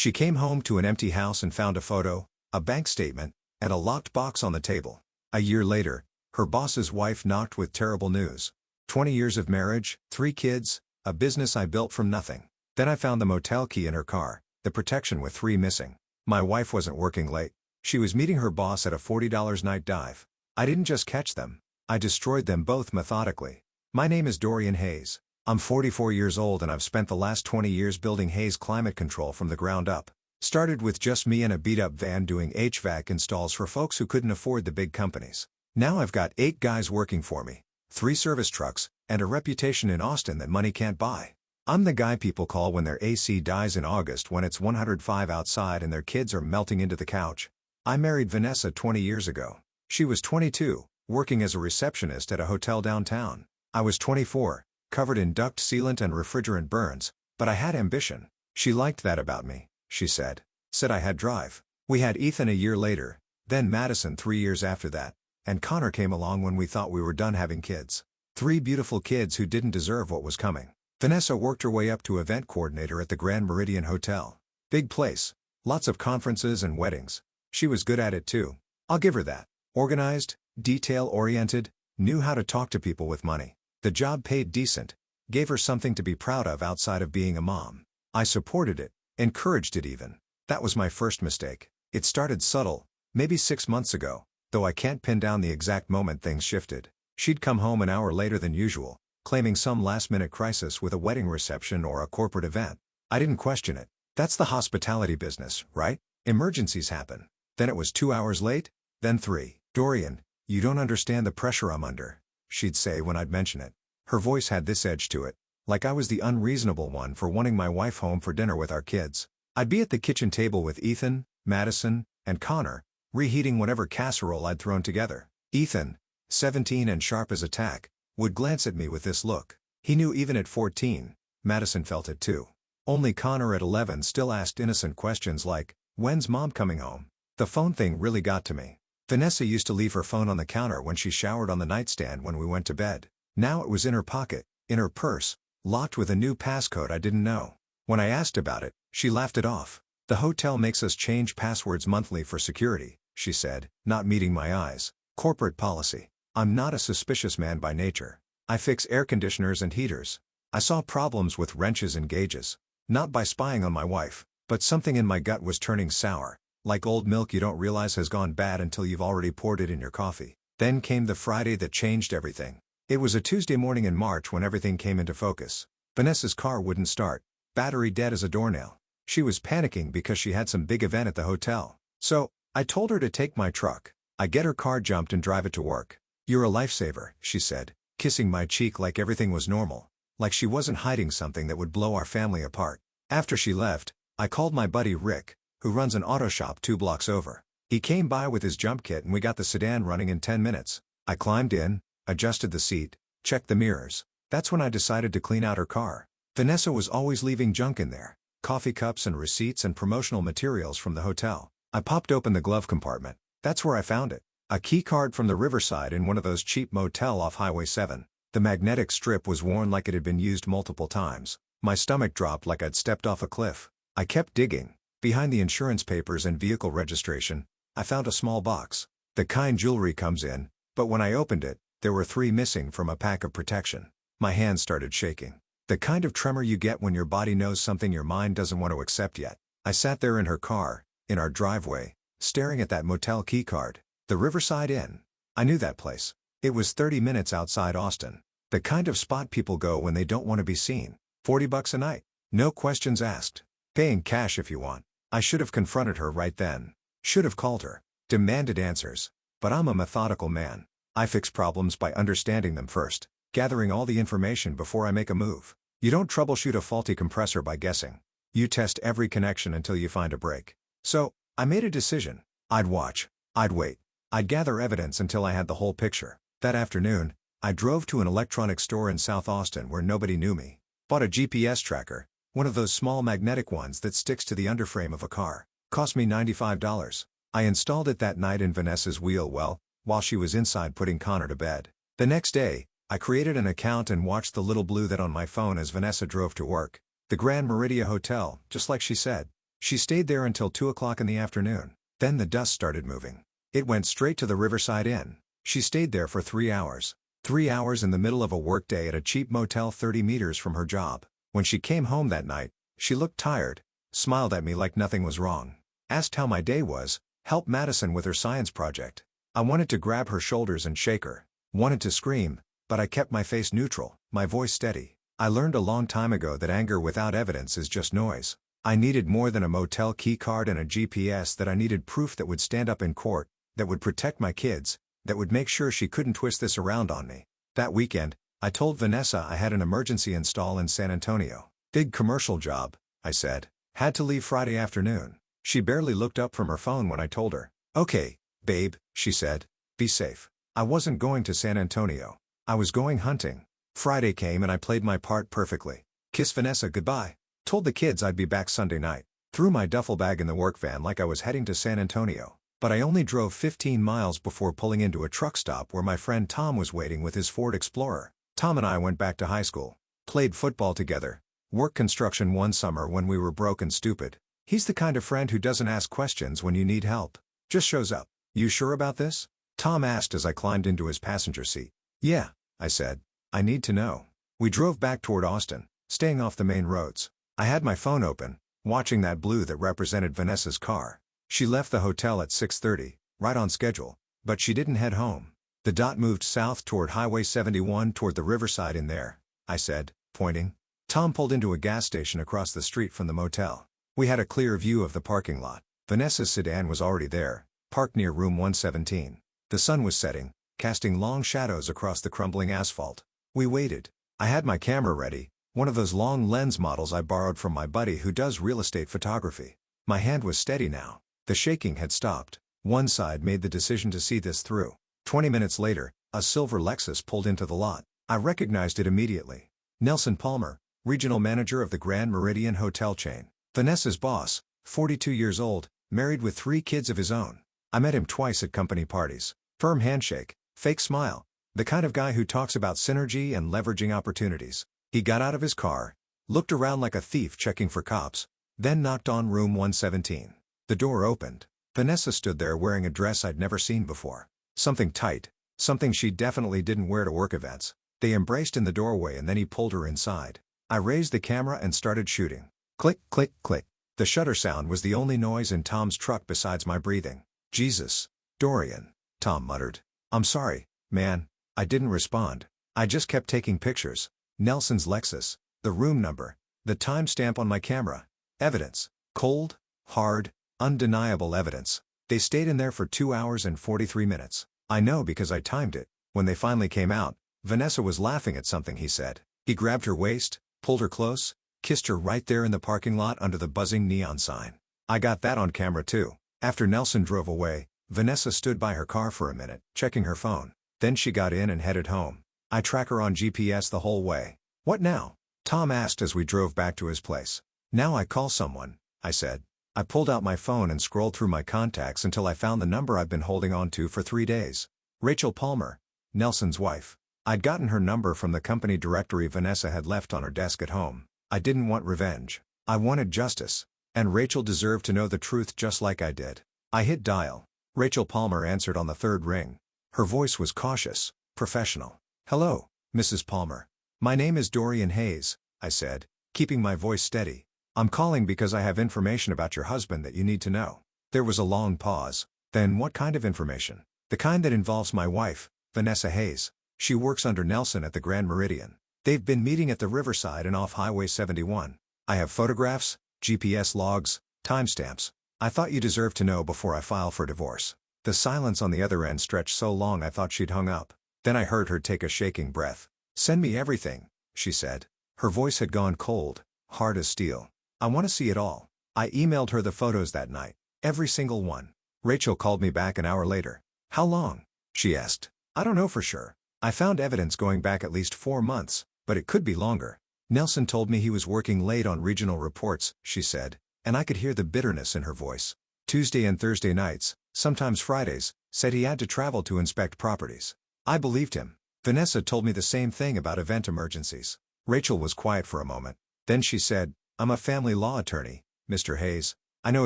She came home to an empty house and found a photo, a bank statement, and a locked box on the table. A year later, her boss's wife knocked with terrible news. 20 years of marriage, 3 kids, a business I built from nothing. Then I found the motel key in her car, the protection with 3 missing. My wife wasn't working late. She was meeting her boss at a $40 night dive. I didn't just catch them. I destroyed them both methodically. My name is Dorian Hayes. I'm 44 years old and I've spent the last 20 years building Hayes Climate Control from the ground up. Started with just me and a beat-up van doing HVAC installs for folks who couldn't afford the big companies. Now I've got 8 guys working for me, 3 service trucks, and a reputation in Austin that money can't buy. I'm the guy people call when their AC dies in August when it's 105 outside and their kids are melting into the couch. I married Vanessa 20 years ago. She was 22, working as a receptionist at a hotel downtown. I was 24, covered in duct sealant and refrigerant burns, but I had ambition. She liked that about me, she said. Said I had drive. We had Ethan a year later, then Madison 3 years after that, and Connor came along when we thought we were done having kids. 3 beautiful kids who didn't deserve what was coming. Vanessa worked her way up to event coordinator at the Grand Meridian Hotel. Big place. Lots of conferences and weddings. She was good at it too. I'll give her that. Organized, detail-oriented, knew how to talk to people with money. The job paid decent. Gave her something to be proud of outside of being a mom. I supported it, encouraged it even. That was my first mistake. It started subtle, maybe 6 months ago, though I can't pin down the exact moment things shifted. She'd come home an hour later than usual, claiming some last-minute crisis with a wedding reception or a corporate event. I didn't question it. That's the hospitality business, right? Emergencies happen. Then it was 2 hours late, then 3. Dorian, you don't understand the pressure I'm under, she'd say when I'd mention it. Her voice had this edge to it, like I was the unreasonable one for wanting my wife home for dinner with our kids. I'd be at the kitchen table with Ethan, Madison, and Connor, reheating whatever casserole I'd thrown together. Ethan, 17 and sharp as a tack, would glance at me with this look. He knew even at 14, Madison felt it too. Only Connor at 11 still asked innocent questions like, "When's mom coming home?" The phone thing really got to me. Vanessa used to leave her phone on the counter when she showered on the nightstand when we went to bed. Now it was in her pocket, in her purse, locked with a new passcode I didn't know. When I asked about it, she laughed it off. The hotel makes us change passwords monthly for security, she said, not meeting my eyes. Corporate policy. I'm not a suspicious man by nature. I fix air conditioners and heaters. I saw problems with wrenches and gauges. Not by spying on my wife, but something in my gut was turning sour. Like old milk you don't realize has gone bad until you've already poured it in your coffee. Then came the Friday that changed everything. It was a Tuesday morning in March when everything came into focus. Vanessa's car wouldn't start. Battery dead as a doornail. She was panicking because she had some big event at the hotel. So, I told her to take my truck. I get her car jumped and drive it to work. "You're a lifesaver," she said, kissing my cheek like everything was normal. Like she wasn't hiding something that would blow our family apart. After she left, I called my buddy Rick, who runs an auto shop 2 blocks over. He came by with his jump kit and we got the sedan running in 10 minutes. I climbed in, adjusted the seat, checked the mirrors. That's when I decided to clean out her car. Vanessa was always leaving junk in there. Coffee cups and receipts and promotional materials from the hotel. I popped open the glove compartment. That's where I found it. A key card from the Riverside in one of those cheap motel off Highway 7. The magnetic strip was worn like it had been used multiple times. My stomach dropped like I'd stepped off a cliff. I kept digging. Behind the insurance papers and vehicle registration, I found a small box. The kind jewelry comes in, but when I opened it, there were 3 missing from a pack of protection. My hands started shaking. The kind of tremor you get when your body knows something your mind doesn't want to accept yet. I sat there in her car, in our driveway, staring at that motel key card. The Riverside Inn. I knew that place. It was 30 minutes outside Austin. The kind of spot people go when they don't want to be seen. $40 a night. No questions asked. Paying cash if you want. I should have confronted her right then. Should have called her. Demanded answers. But I'm a methodical man. I fix problems by understanding them first. Gathering all the information before I make a move. You don't troubleshoot a faulty compressor by guessing. You test every connection until you find a break. So, I made a decision. I'd watch. I'd wait. I'd gather evidence until I had the whole picture. That afternoon, I drove to an electronics store in South Austin where nobody knew me. Bought a GPS tracker, one of those small magnetic ones that sticks to the underframe of a car. Cost me $95. I installed it that night in Vanessa's wheel well, while she was inside putting Connor to bed. The next day, I created an account and watched the little blue that on my phone as Vanessa drove to work. The Grand Meridian Hotel, just like she said. She stayed there until 2 o'clock in the afternoon. Then the dust started moving. It went straight to the Riverside Inn. She stayed there for 3 hours. 3 hours in the middle of a workday at a cheap motel 30 meters from her job. When she came home that night, she looked tired, smiled at me like nothing was wrong, asked how my day was, helped Madison with her science project. I wanted to grab her shoulders and shake her. Wanted to scream, but I kept my face neutral, my voice steady. I learned a long time ago that anger without evidence is just noise. I needed more than a motel key card and a GPS. That I needed proof that would stand up in court, that would protect my kids, that would make sure she couldn't twist this around on me. That weekend, I told Vanessa I had an emergency install in San Antonio. Big commercial job, I said. Had to leave Friday afternoon. She barely looked up from her phone when I told her. Okay, babe, she said. Be safe. I wasn't going to San Antonio. I was going hunting. Friday came and I played my part perfectly. Kissed Vanessa goodbye. Told the kids I'd be back Sunday night. Threw my duffel bag in the work van like I was heading to San Antonio. But I only drove 15 miles before pulling into a truck stop where my friend Tom was waiting with his Ford Explorer. Tom and I went back to high school. Played football together. Worked construction one summer when we were broke and stupid. He's the kind of friend who doesn't ask questions when you need help. Just shows up. You sure about this? Tom asked as I climbed into his passenger seat. Yeah, I said. I need to know. We drove back toward Austin, staying off the main roads. I had my phone open, watching that blue that represented Vanessa's car. She left the hotel at 6:30, right on schedule, but she didn't head home. The dot moved south toward Highway 71 toward the Riverside Inn there, I said, pointing. Tom pulled into a gas station across the street from the motel. We had a clear view of the parking lot. Vanessa's sedan was already there, parked near room 117. The sun was setting, casting long shadows across the crumbling asphalt. We waited. I had my camera ready, one of those long lens models I borrowed from my buddy who does real estate photography. My hand was steady now. The shaking had stopped. One side made the decision to see this through. 20 minutes later, a silver Lexus pulled into the lot. I recognized it immediately. Nelson Palmer, regional manager of the Grand Meridian hotel chain. Vanessa's boss, 42 years old, married with 3 kids of his own. I met him twice at company parties. Firm handshake, fake smile. The kind of guy who talks about synergy and leveraging opportunities. He got out of his car, looked around like a thief checking for cops, then knocked on room 117. The door opened. Vanessa stood there wearing a dress I'd never seen before. Something tight, something she definitely didn't wear to work events. They embraced in the doorway and then he pulled her inside. I raised the camera and started shooting. Click, click, click. The shutter sound was the only noise in Tom's truck besides my breathing. Jesus, Dorian, Tom muttered. I'm sorry, man. I didn't respond. I just kept taking pictures. Nelson's Lexus, the room number, the timestamp on my camera. Evidence. Cold, hard, undeniable evidence. They stayed in there for 2 hours and 43 minutes. I know because I timed it. When they finally came out, Vanessa was laughing at something he said. He grabbed her waist, pulled her close, kissed her right there in the parking lot under the buzzing neon sign. I got that on camera too. After Nelson drove away, Vanessa stood by her car for a minute, checking her phone. Then she got in and headed home. I track her on GPS the whole way. What now? Tom asked as we drove back to his place. Now I call someone, I said. I pulled out my phone and scrolled through my contacts until I found the number I've been holding on to for 3 days. Rachel Palmer, Nelson's wife. I'd gotten her number from the company directory Vanessa had left on her desk at home. I didn't want revenge. I wanted justice. And Rachel deserved to know the truth just like I did. I hit dial. Rachel Palmer answered on the 3rd ring. Her voice was cautious, professional. Hello, Mrs. Palmer. My name is Dorian Hayes, I said, keeping my voice steady. I'm calling because I have information about your husband that you need to know. There was a long pause. Then what kind of information? The kind that involves my wife, Vanessa Hayes. She works under Nelson at the Grand Meridian. They've been meeting at the Riverside and off Highway 71. I have photographs, GPS logs, timestamps. I thought you deserved to know before I file for divorce. The silence on the other end stretched so long I thought she'd hung up. Then I heard her take a shaking breath. Send me everything, she said. Her voice had gone cold, hard as steel. I want to see it all. I emailed her the photos that night. Every single one. Rachel called me back an hour later. How long? She asked. I don't know for sure. I found evidence going back at least 4 months, but it could be longer. Nelson told me he was working late on regional reports, she said, and I could hear the bitterness in her voice. Tuesday and Thursday nights, sometimes Fridays, said he had to travel to inspect properties. I believed him. Vanessa told me the same thing about event emergencies. Rachel was quiet for a moment. Then she said, I'm a family law attorney, Mr. Hayes. I know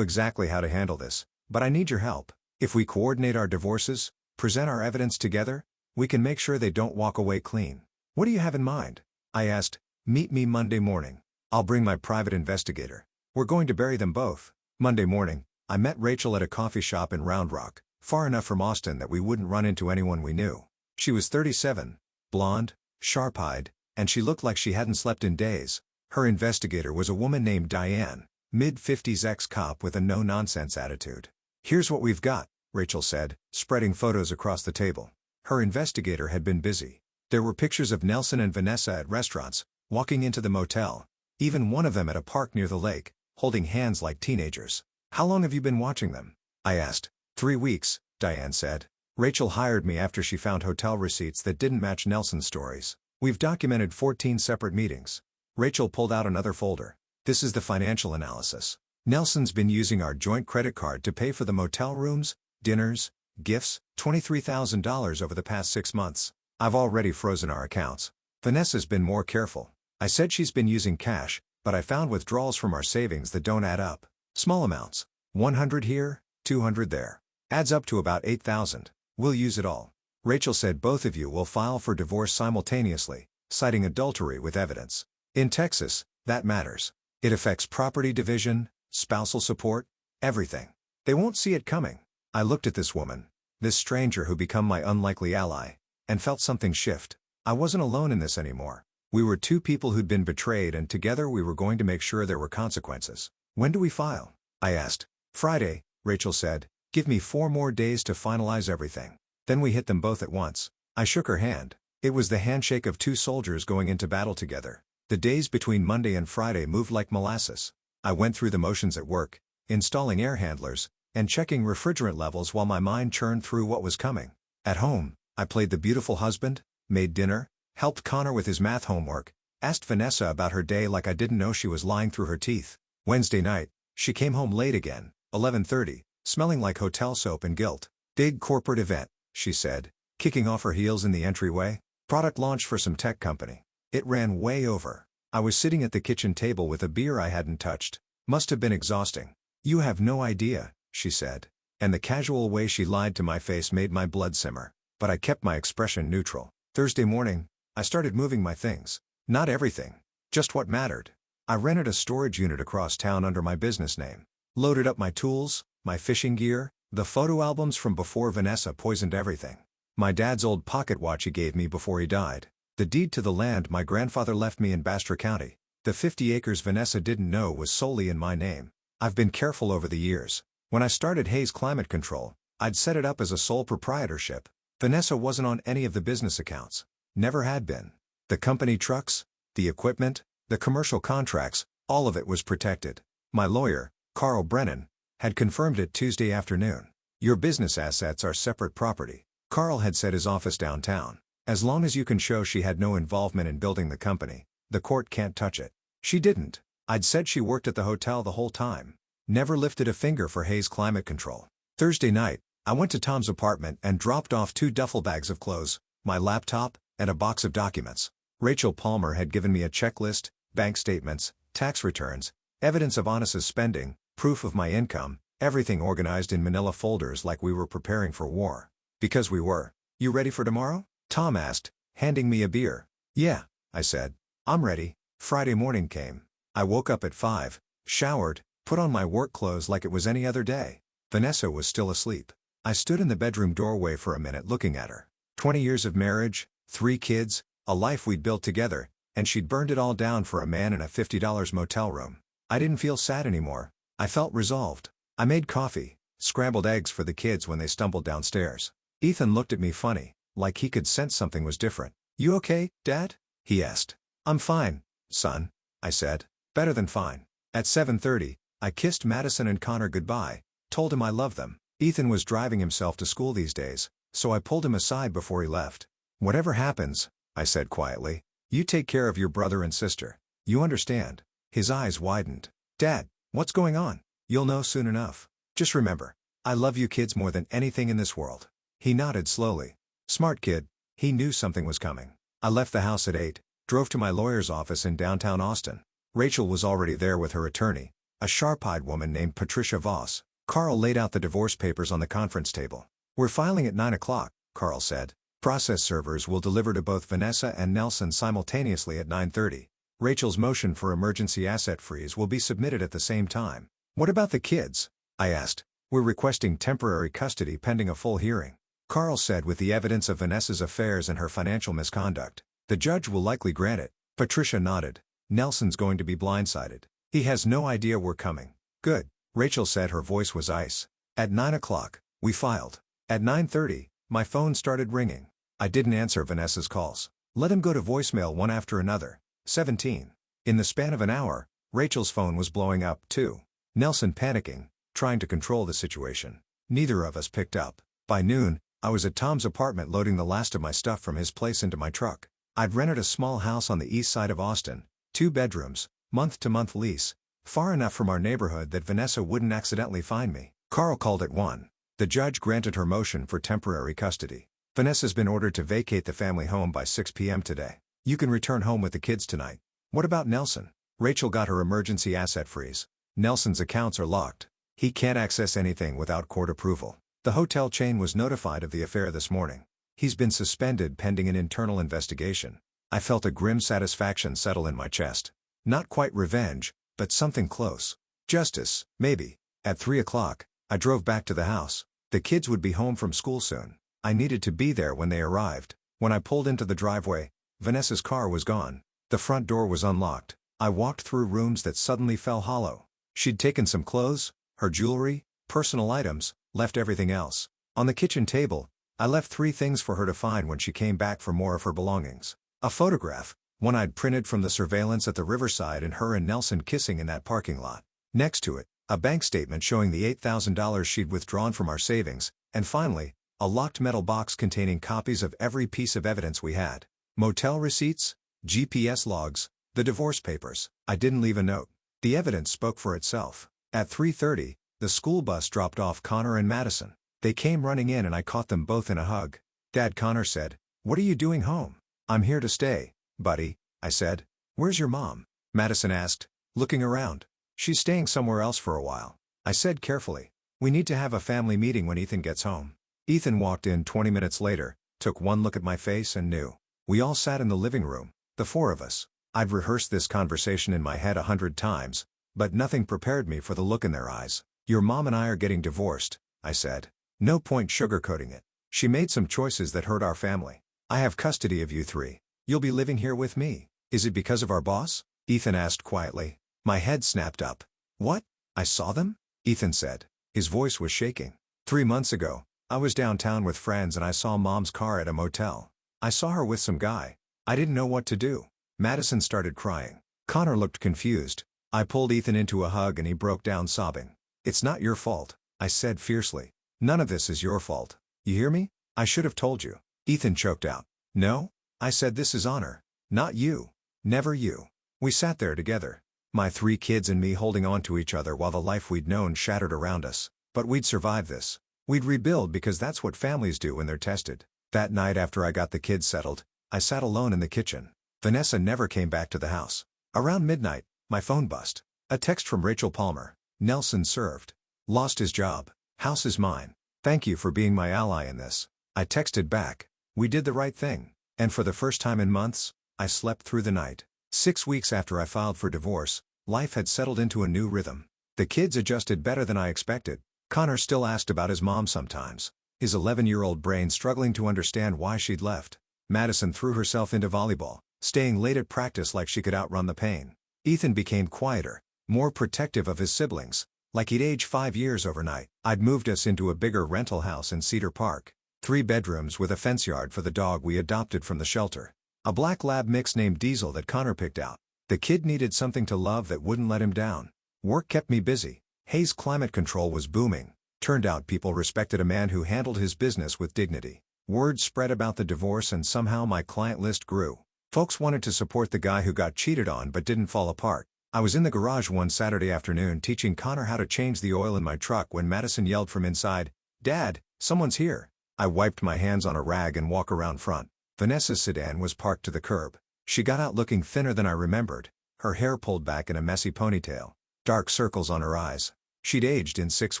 exactly how to handle this, but I need your help. If we coordinate our divorces, present our evidence together, we can make sure they don't walk away clean. What do you have in mind? I asked. Meet me Monday morning. I'll bring my private investigator. We're going to bury them both. Monday morning, I met Rachel at a coffee shop in Round Rock, far enough from Austin that we wouldn't run into anyone we knew. She was 37, blonde, sharp-eyed, and she looked like she hadn't slept in days. Her investigator was a woman named Diane, mid-50s ex-cop with a no-nonsense attitude. Here's what we've got, Rachel said, spreading photos across the table. Her investigator had been busy. There were pictures of Nelson and Vanessa at restaurants, walking into the motel, even one of them at a park near the lake, holding hands like teenagers. How long have you been watching them? I asked. 3 weeks, Diane said. Rachel hired me after she found hotel receipts that didn't match Nelson's stories. We've documented 14 separate meetings. Rachel pulled out another folder. This is the financial analysis. Nelson's been using our joint credit card to pay for the motel rooms, dinners, gifts, $23,000 over the past 6 months. I've already frozen our accounts. Vanessa's been more careful. I said she's been using cash, but I found withdrawals from our savings that don't add up. Small amounts. 100 here, 200 there. Adds up to about 8,000. We'll use it all. Rachel said both of you will file for divorce simultaneously, citing adultery with evidence. In Texas, that matters. It affects property division, spousal support, everything. They won't see it coming. I looked at this woman, this stranger who become my unlikely ally, and felt something shift. I wasn't alone in this anymore. We were two people who'd been betrayed, and together we were going to make sure there were consequences. When do we file? I asked. Friday, Rachel said. Give me 4 more days to finalize everything. Then we hit them both at once. I shook her hand. It was the handshake of 2 soldiers going into battle together. The days between Monday and Friday moved like molasses. I went through the motions at work, installing air handlers, and checking refrigerant levels while my mind churned through what was coming. At home, I played the beautiful husband, made dinner, helped Connor with his math homework, asked Vanessa about her day like I didn't know she was lying through her teeth. Wednesday night, she came home late again, 11:30, smelling like hotel soap and guilt. Big corporate event, she said, kicking off her heels in the entryway. Product launch for some tech company. It ran way over. I was sitting at the kitchen table with a beer I hadn't touched. Must have been exhausting. You have no idea, she said. And the casual way she lied to my face made my blood simmer. But I kept my expression neutral. Thursday morning, I started moving my things. Not everything. Just what mattered. I rented a storage unit across town under my business name. Loaded up my tools, my fishing gear, the photo albums from before Vanessa poisoned everything. My dad's old pocket watch he gave me before he died. The deed to the land my grandfather left me in Bastrop County. The 50 acres Vanessa didn't know was solely in my name. I've been careful over the years. When I started Hayes Climate Control, I'd set it up as a sole proprietorship. Vanessa wasn't on any of the business accounts. Never had been. The company trucks, the equipment, the commercial contracts, all of it was protected. My lawyer, Carl Brennan, had confirmed it Tuesday afternoon. Your business assets are separate property. Carl had set his office downtown. As long as you can show she had no involvement in building the company, the court can't touch it. She didn't. I'd said she worked at the hotel the whole time. Never lifted a finger for Hayes Climate Control. Thursday night, I went to Tom's apartment and dropped off 2 duffel bags of clothes, my laptop, and a box of documents. Rachel Palmer had given me a checklist, bank statements, tax returns, evidence of honest spending, proof of my income, everything organized in manila folders like we were preparing for war. Because we were. You ready for tomorrow? Tom asked, handing me a beer. Yeah, I said. I'm ready. Friday morning came. I woke up at 5, showered, put on my work clothes like it was any other day. Vanessa was still asleep. I stood in the bedroom doorway for a minute looking at her. 20 years of marriage, 3 kids, a life we'd built together, and she'd burned it all down for a man in a $50 motel room. I didn't feel sad anymore. I felt resolved. I made coffee, scrambled eggs for the kids when they stumbled downstairs. Ethan looked at me funny, like he could sense something was different. You okay, Dad? He asked. I'm fine, son, I said. Better than fine. At 7:30, I kissed Madison and Connor goodbye, told him I loved them. Ethan was driving himself to school these days, so I pulled him aside before he left. Whatever happens, I said quietly, you take care of your brother and sister. You understand? His eyes widened. Dad, what's going on? You'll know soon enough. Just remember, I love you kids more than anything in this world. He nodded slowly. Smart kid. He knew something was coming. I left the house at 8, drove to my lawyer's office in downtown Austin. Rachel was already there with her attorney, a sharp-eyed woman named Patricia Voss. Carl laid out the divorce papers on the conference table. "We're filing at 9 o'clock, Carl said. "Process servers will deliver to both Vanessa and Nelson simultaneously at 9:30. Rachel's motion for emergency asset freeze will be submitted at the same time." "What about the kids?" I asked. "We're requesting temporary custody pending a full hearing," Carl said, "with the evidence of Vanessa's affairs and her financial misconduct. The judge will likely grant it." Patricia nodded. "Nelson's going to be blindsided. He has no idea we're coming." "Good," Rachel said. Her voice was ice. At 9 o'clock, we filed. At 9:30, my phone started ringing. I didn't answer Vanessa's calls. Let him go to voicemail one after another. 17. In the span of an hour, Rachel's phone was blowing up, too. Nelson panicking, trying to control the situation. Neither of us picked up. By noon, I was at Tom's apartment loading the last of my stuff from his place into my truck. I'd rented a small house on the east side of Austin, 2 bedrooms, month-to-month lease, far enough from our neighborhood that Vanessa wouldn't accidentally find me. Carl called at 1. The judge granted her motion for temporary custody. "Vanessa's been ordered to vacate the family home by 6 p.m. today. You can return home with the kids tonight." "What about Nelson?" Rachel got her emergency asset freeze. "Nelson's accounts are locked. He can't access anything without court approval. The hotel chain was notified of the affair this morning. He's been suspended pending an internal investigation." I felt a grim satisfaction settle in my chest. Not quite revenge, but something close. Justice, maybe. At 3 o'clock, I drove back to the house. The kids would be home from school soon. I needed to be there when they arrived. When I pulled into the driveway, Vanessa's car was gone. The front door was unlocked. I walked through rooms that suddenly fell hollow. She'd taken some clothes, her jewelry, personal items, left everything else. On the kitchen table, I left 3 things for her to find when she came back for more of her belongings. A photograph, one I'd printed from the surveillance at the riverside, and her and Nelson kissing in that parking lot. Next to it, a bank statement showing the $8,000 she'd withdrawn from our savings, and finally, a locked metal box containing copies of every piece of evidence we had. Motel receipts, GPS logs, the divorce papers. I didn't leave a note. The evidence spoke for itself. At 3:30, the school bus dropped off Connor and Madison. They came running in and I caught them both in a hug. "Dad," Connor said, "what are you doing home?" "I'm here to stay, buddy," I said. "Where's your mom?" Madison asked, looking around. "She's staying somewhere else for a while," I said carefully. "We need to have a family meeting when Ethan gets home." Ethan walked in 20 minutes later, took one look at my face and knew. We all sat in the living room, the 4 of us. I'd rehearsed this conversation in my head 100 times, but nothing prepared me for the look in their eyes. "Your mom and I are getting divorced," I said. "No point sugarcoating it. She made some choices that hurt our family. I have custody of you 3. You'll be living here with me." "Is it because of our boss?" Ethan asked quietly. My head snapped up. "What? I saw them?" Ethan said. His voice was shaking. 3 months ago, I was downtown with friends and I saw Mom's car at a motel. I saw her with some guy. I didn't know what to do." Madison started crying. Connor looked confused. I pulled Ethan into a hug and he broke down sobbing. "It's not your fault," I said fiercely. "None of this is your fault. You hear me? I should have told you." Ethan choked out. "No," I said, "this is honor. Not you. Never you." We sat there together. My 3 kids and me holding on to each other while the life we'd known shattered around us. But we'd survive this. We'd rebuild because that's what families do when they're tested. That night after I got the kids settled, I sat alone in the kitchen. Vanessa never came back to the house. Around midnight, my phone buzzed. A text from Rachel Palmer. "Nelson served. Lost his job. House is mine. Thank you for being my ally in this." I texted back. "We did the right thing." And for the first time in months, I slept through the night. 6 weeks after I filed for divorce, life had settled into a new rhythm. The kids adjusted better than I expected. Connor still asked about his mom sometimes, his 11-year-old brain struggling to understand why she'd left. Madison threw herself into volleyball, staying late at practice like she could outrun the pain. Ethan became quieter, more protective of his siblings, like he'd aged 5 years overnight. I'd moved us into a bigger rental house in Cedar Park, 3 bedrooms with a fence yard for the dog we adopted from the shelter. A black lab mix named Diesel that Connor picked out. The kid needed something to love that wouldn't let him down. Work kept me busy. Hayes Climate Control was booming. Turned out people respected a man who handled his business with dignity. Word spread about the divorce and somehow my client list grew. Folks wanted to support the guy who got cheated on but didn't fall apart. I was in the garage one Saturday afternoon teaching Connor how to change the oil in my truck when Madison yelled from inside, "Dad, someone's here." I wiped my hands on a rag and walked around front. Vanessa's sedan was parked to the curb. She got out looking thinner than I remembered, her hair pulled back in a messy ponytail. dark circles on her eyes. She'd aged in 6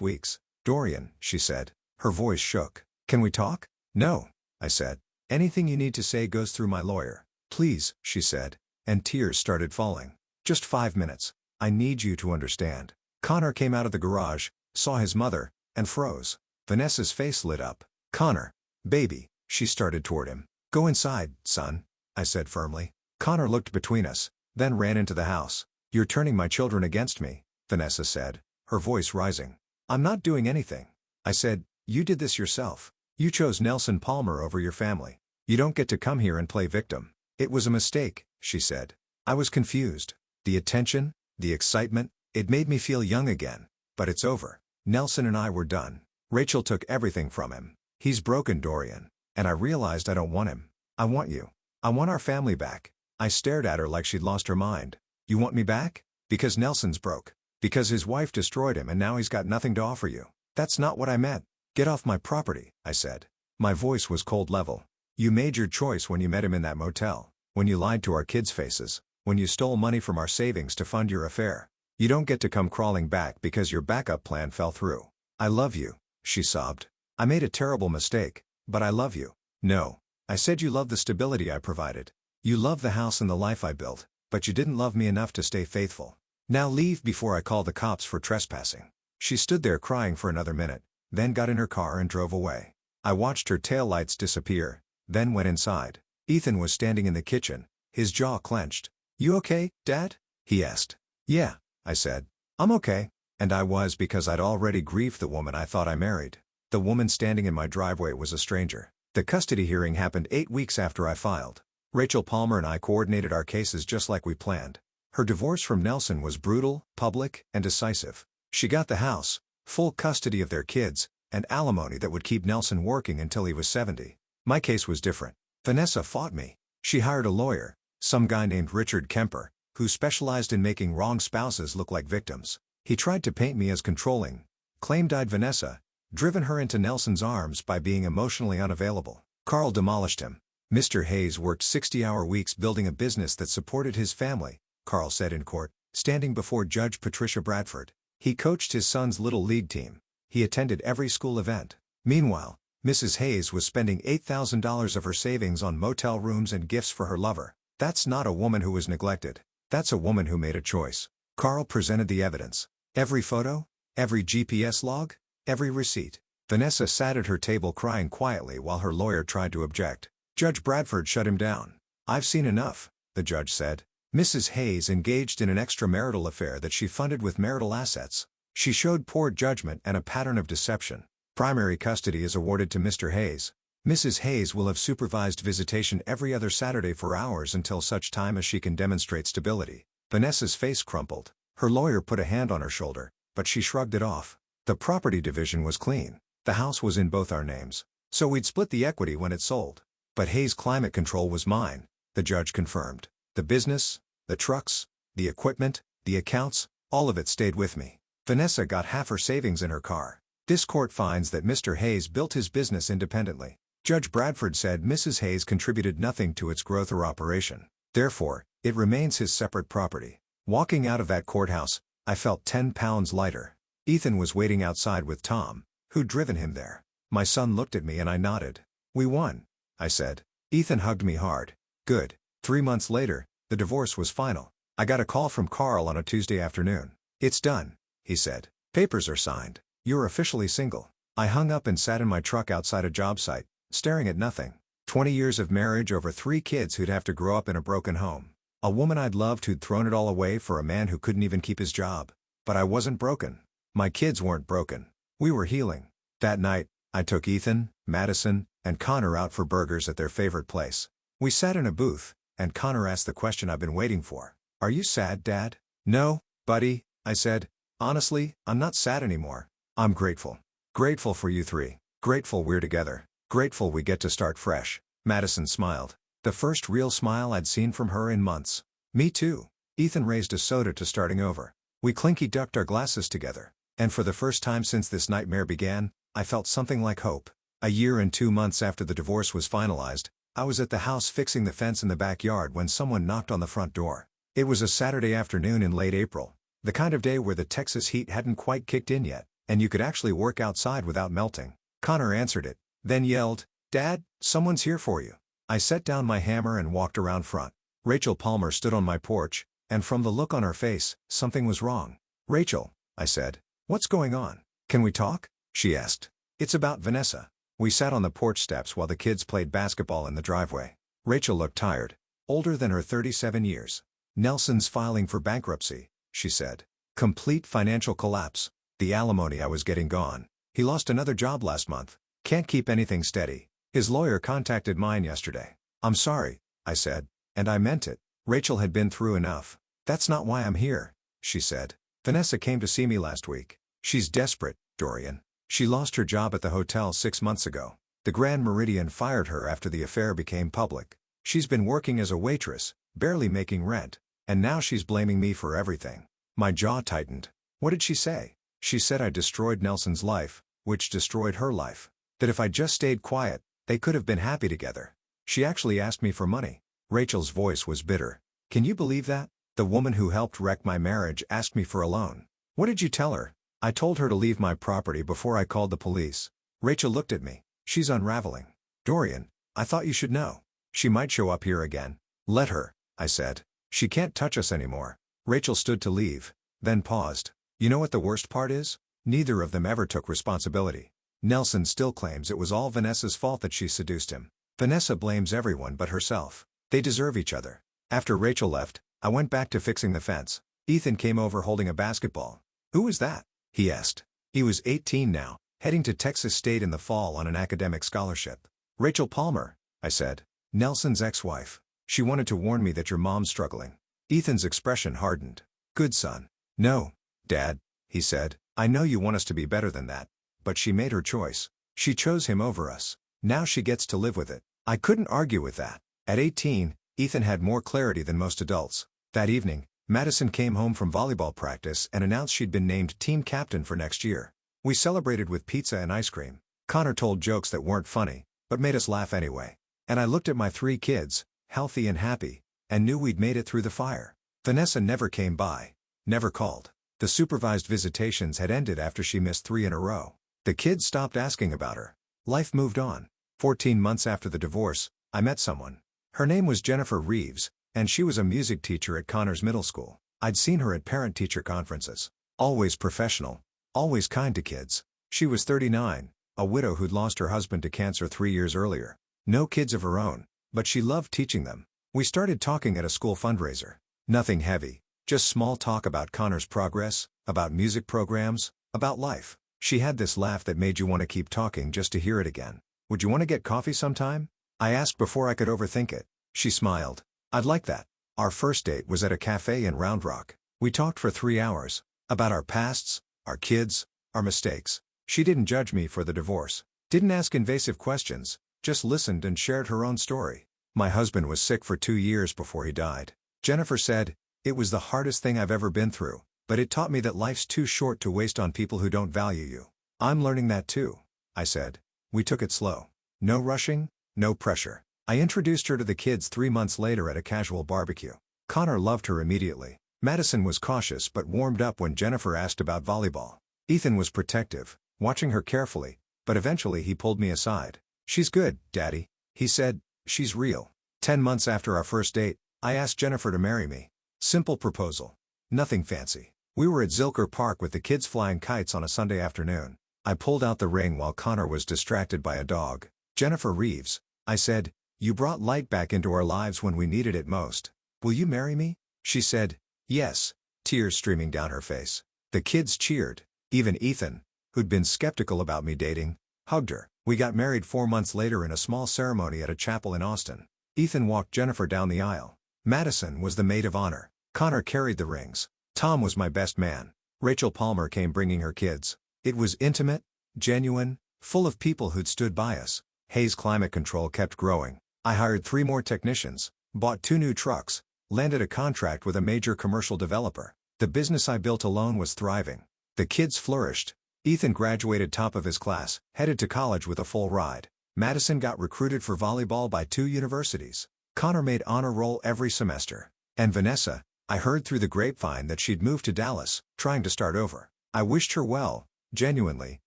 weeks. "Dorian," she said. Her voice shook. "Can we talk?" "No," I said. "Anything you need to say goes through my lawyer." "Please," she said, and tears started falling. "Just 5 minutes. I need you to understand." Connor came out of the garage, saw his mother, and froze. Vanessa's face lit up. "Connor, baby," she started toward him. "Go inside, son," I said firmly. Connor looked between us, then ran into the house. "You're turning my children against me," Vanessa said, her voice rising. "I'm not doing anything." I said, "You did this yourself. You chose Nelson Palmer over your family. You don't get to come here and play victim." "It was a mistake," she said. I was confused. The attention, the excitement, it made me feel young again. But it's over. Nelson and I were done. Rachel took everything from him. He's broken, Dorian. And I realized I don't want him. I want you. I want our family back. I stared at her like she'd lost her mind. "You want me back? Because Nelson's broke. Because his wife destroyed him and now he's got nothing to offer you." "That's not what I meant." "Get off my property," I said. My voice was cold level. "You made your choice when you met him in that motel. When you lied to our kids' faces. When you stole money from our savings to fund your affair. You don't get to come crawling back because your backup plan fell through." "I love you," she sobbed. "I made a terrible mistake, but I love you." "No." I said, "You love the stability I provided. You love the house and the life I built, but you didn't love me enough to stay faithful. Now leave before I call the cops for trespassing." She stood there crying for another minute, then got in her car and drove away. I watched her taillights disappear, then went inside. Ethan was standing in the kitchen, his jaw clenched. "You okay, Dad?" he asked. "Yeah," I said. "I'm okay." And I was, because I'd already grieved the woman I thought I married. The woman standing in my driveway was a stranger. The custody hearing happened 8 weeks after I filed. Rachel Palmer and I coordinated our cases just like we planned. Her divorce from Nelson was brutal, public, and decisive. She got the house, full custody of their kids, and alimony that would keep Nelson working until he was 70. My case was different. Vanessa fought me. She hired a lawyer, some guy named Richard Kemper, who specialized in making wrong spouses look like victims. He tried to paint me as controlling, claimed I'd Vanessa, driven her into Nelson's arms by being emotionally unavailable. Carl demolished him. "Mr. Hayes worked 60-hour weeks building a business that supported his family," Carl said in court, standing before Judge Patricia Bradford. "He coached his son's little league team. He attended every school event. Meanwhile, Mrs. Hayes was spending $8,000 of her savings on motel rooms and gifts for her lover. That's not a woman who was neglected. That's a woman who made a choice." Carl presented the evidence. Every photo, every GPS log, every receipt. Vanessa sat at her table crying quietly while her lawyer tried to object. Judge Bradford shut him down. "I've seen enough," the judge said. "Mrs. Hayes engaged in an extramarital affair that she funded with marital assets. She showed poor judgment and a pattern of deception. Primary custody is awarded to Mr. Hayes. Mrs. Hayes will have supervised visitation every other Saturday for hours until such time as she can demonstrate stability." Vanessa's face crumpled. Her lawyer put a hand on her shoulder, but she shrugged it off. "The property division was clean. The house was in both our names. So we'd split the equity when it sold. But Hayes Climate Control was mine," the judge confirmed. "The business, the trucks, the equipment, the accounts, all of it stayed with me. Vanessa got half her savings in her car. This court finds that Mr. Hayes built his business independently." Judge Bradford said Mrs. Hayes contributed nothing to its growth or operation. Therefore, it remains his separate property. Walking out of that courthouse, I felt 10 pounds lighter. Ethan was waiting outside with Tom, who'd driven him there. My son looked at me and I nodded. "We won," I said. Ethan hugged me hard. "Good." 3 months later, the divorce was final. I got a call from Carl on a Tuesday afternoon. "It's done," he said. "Papers are signed. You're officially single." I hung up and sat in my truck outside a job site, staring at nothing. 20 years of marriage over 3 kids who'd have to grow up in a broken home. A woman I'd loved who'd thrown it all away for a man who couldn't even keep his job. But I wasn't broken. My kids weren't broken. We were healing. That night, I took Ethan, Madison, and Connor out for burgers at their favorite place. We sat in a booth, and Connor asked the question I've been waiting for. "Are you sad, Dad?" "No, buddy," I said. "Honestly, I'm not sad anymore. I'm grateful. Grateful for you 3. Grateful we're together. Grateful we get to start fresh." Madison smiled. The first real smile I'd seen from her in months. "Me too." Ethan raised a soda to starting over. We clinky-ducked our glasses together. And for the first time since this nightmare began, I felt something like hope. A year and 2 months after the divorce was finalized, I was at the house fixing the fence in the backyard when someone knocked on the front door. It was a Saturday afternoon in late April. The kind of day where the Texas heat hadn't quite kicked in yet, and you could actually work outside without melting. Connor answered it, then yelled, "Dad, someone's here for you." I set down my hammer and walked around front. Rachel Palmer stood on my porch, and from the look on her face, something was wrong. "Rachel," I said, "what's going on? Can we talk?" She asked. "It's about Vanessa." We sat on the porch steps while the kids played basketball in the driveway. Rachel looked tired, older than her 37 years. "Nelson's filing for bankruptcy," she said. "Complete financial collapse. The alimony I was getting gone. He lost another job last month. Can't keep anything steady. His lawyer contacted mine yesterday." "I'm sorry," I said, and I meant it. Rachel had been through enough. "That's not why I'm here," she said. "Vanessa came to see me last week. She's desperate, Dorian. She lost her job at the hotel 6 months ago. The Grand Meridian fired her after the affair became public. She's been working as a waitress, barely making rent, and now she's blaming me for everything." My jaw tightened. "What did she say?" "She said I destroyed Nelson's life, which destroyed her life. That if I just stayed quiet, they could have been happy together. She actually asked me for money." Rachel's voice was bitter. "Can you believe that? The woman who helped wreck my marriage asked me for a loan. What did you tell her?" "I told her to leave my property before I called the police." Rachel looked at me. "She's unraveling. Dorian, I thought you should know. She might show up here again." "Let her," I said. "She can't touch us anymore." Rachel stood to leave, then paused. "You know what the worst part is? Neither of them ever took responsibility. Nelson still claims it was all Vanessa's fault that she seduced him. Vanessa blames everyone but herself. They deserve each other." After Rachel left, I went back to fixing the fence. Ethan came over holding a basketball. "Who is that?" he asked. He was 18 now, heading to Texas State in the fall on an academic scholarship. "Rachel Palmer," I said. "Nelson's ex-wife. She wanted to warn me that your mom's struggling." Ethan's expression hardened. "Good son." "No, Dad," he said. "I know you want us to be better than that. But she made her choice. She chose him over us. Now she gets to live with it." I couldn't argue with that. At 18, Ethan had more clarity than most adults. That evening, Madison came home from volleyball practice and announced she'd been named team captain for next year. We celebrated with pizza and ice cream. Connor told jokes that weren't funny, but made us laugh anyway. And I looked at my 3 kids, healthy and happy, and knew we'd made it through the fire. Vanessa never came by. Never called. The supervised visitations had ended after she missed 3 in a row. The kids stopped asking about her. Life moved on. 14 months after the divorce, I met someone. Her name was Jennifer Reeves, and she was a music teacher at Connors Middle School. I'd seen her at parent-teacher conferences. Always professional. Always kind to kids. She was 39, a widow who'd lost her husband to cancer 3 years earlier. No kids of her own, but she loved teaching them. We started talking at a school fundraiser. Nothing heavy, just small talk about Connor's progress, about music programs, about life. She had this laugh that made you want to keep talking just to hear it again. "Would you want to get coffee sometime?" I asked before I could overthink it. She smiled. "I'd like that." Our first date was at a cafe in Round Rock. We talked for 3 hours. About our pasts, our kids, our mistakes. She didn't judge me for the divorce. Didn't ask invasive questions, just listened and shared her own story. "My husband was sick for 2 years before he died," Jennifer said. "It was the hardest thing I've ever been through, but it taught me that life's too short to waste on people who don't value you." "I'm learning that too," I said. We took it slow. No rushing, no pressure. I introduced her to the kids 3 months later at a casual barbecue. Connor loved her immediately. Madison was cautious but warmed up when Jennifer asked about volleyball. Ethan was protective, watching her carefully, but eventually he pulled me aside. "She's good, Daddy," he said. "She's real." 10 months after our first date, I asked Jennifer to marry me. Simple proposal. Nothing fancy. We were at Zilker Park with the kids flying kites on a Sunday afternoon. I pulled out the ring while Connor was distracted by a dog. "Jennifer Reeves," I said, "you brought light back into our lives when we needed it most. Will you marry me?" She said, "Yes," tears streaming down her face. The kids cheered. Even Ethan, who'd been skeptical about me dating, hugged her. We got married 4 months later in a small ceremony at a chapel in Austin. Ethan walked Jennifer down the aisle. Madison was the maid of honor. Connor carried the rings. Tom was my best man. Rachel Palmer came bringing her kids. It was intimate, genuine, full of people who'd stood by us. Hayes Climate Control kept growing. I hired 3 more technicians, bought 2 new trucks, landed a contract with a major commercial developer. The business I built alone was thriving. The kids flourished. Ethan graduated top of his class, headed to college with a full ride. Madison got recruited for volleyball by 2 universities. Connor made honor roll every semester. And Vanessa, I heard through the grapevine that she'd moved to Dallas, trying to start over. I wished her well, genuinely,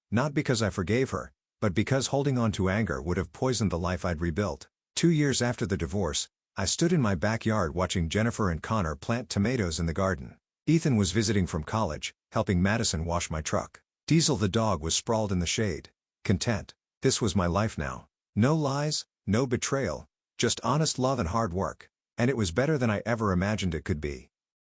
not because I forgave her, but because holding on to anger would have poisoned the life I'd rebuilt. 2 years after the divorce, I stood in my backyard watching Jennifer and Connor plant tomatoes in the garden. Ethan was visiting from college, helping Madison wash my truck. Diesel the dog was sprawled in the shade, content. This was my life now. No lies, no betrayal, just honest love and hard work. And it was better than I ever imagined it could be.